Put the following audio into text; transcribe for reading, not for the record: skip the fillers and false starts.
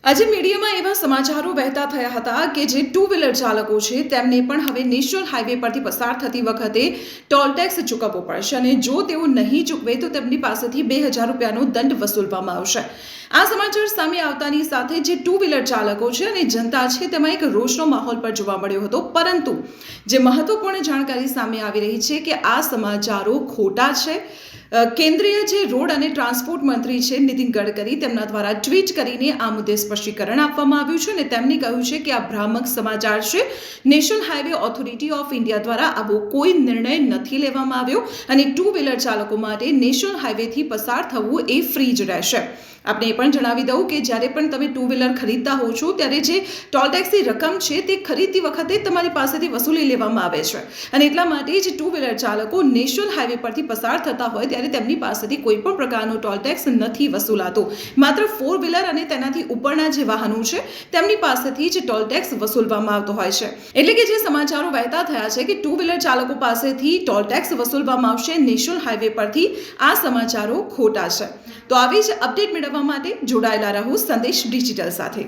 આજે મીડિયામાં એવા સમાચારો વહેતા થયા હતા કે જે ટુ વ્હીલર ચાલકો છે તેમને પણ હવે નેશનલ હાઈવે પરથી પસાર થતી વખતે ટોલ ટેક્સ ચૂકવવો પડશે અને જો તેઓ નહીં ચૂકવે તો તેમની પાસેથી 2000 રૂપિયાનો દંડ વસૂલવામાં આવશે। આ સમાચાર સામે આવતાની સાથે જે ટુ વ્હીલર ચાલકો છે અને જનતા છે તેમાં એક રોષનો માહોલ પણ જોવા મળ્યો હતો, પરંતુ જે મહત્વપૂર્ણ જાણકારી સામે આવી રહી છે કે આ સમાચારો ખોટા છે। કેન્દ્રીય જે રોડ અને ટ્રાન્સપોર્ટ મંત્રી છે નીતિન ગડકરી તેમના દ્વારા ટ્વીટ કરીને આ મુદ્દે સ્પષ્ટીકરણ આપવામાં આવ્યું છે અને તેમણે કહ્યું છે કે આ ભ્રામક સમાચાર છે। National highway authority of India દ્વારા આવો કોઈ નિર્ણય નથી લેવામાં આવ્યો અને ટુ વ્હીલર ચાલકો માટે નેશનલ હાઈવેથી પસાર થવું એ ફ્રી જ રહેશે। આપણે એ પણ જણાવી દઉં કે જ્યારે પણ તમે ટુ વ્હીલર ખરીદતા હો છો ત્યારે જે ટોલ ટેક્સની રકમ છે તે ખરીદતી વખતે તમારી પાસેથી વસૂલી લેવામાં આવે છે અને એટલા માટે જ ટુ વ્હીલર ચાલકો નેશનલ હાઈવે પરથી પસાર થતા હોય ત્યારે તેમની પાસેથી કોઈ પણ પ્રકારનો ટોલ ટેક્સ નથી વસૂલાતો। માત્ર ફોર વ્હીલર અને તેનાથી ઉપરના જે વાહનો છે તેમની પાસેથી જ ટોલ ટેક્સ વસૂલવામાં આવતો હોય છે। એટલે કે જે સમાચારો વહેતા થયા છે કે ટુ વ્હીલર ચાલકો પાસેથી ટોલ ટેક્સ વસૂલવામાં આવશે નેશનલ હાઈવે પરથી, આ સમાચારો ખોટા છે। તો આવી જ અપડેટ મેળવવા માટે જોડાયેલા રહો સંદેશ ડિજિટલ સાથે।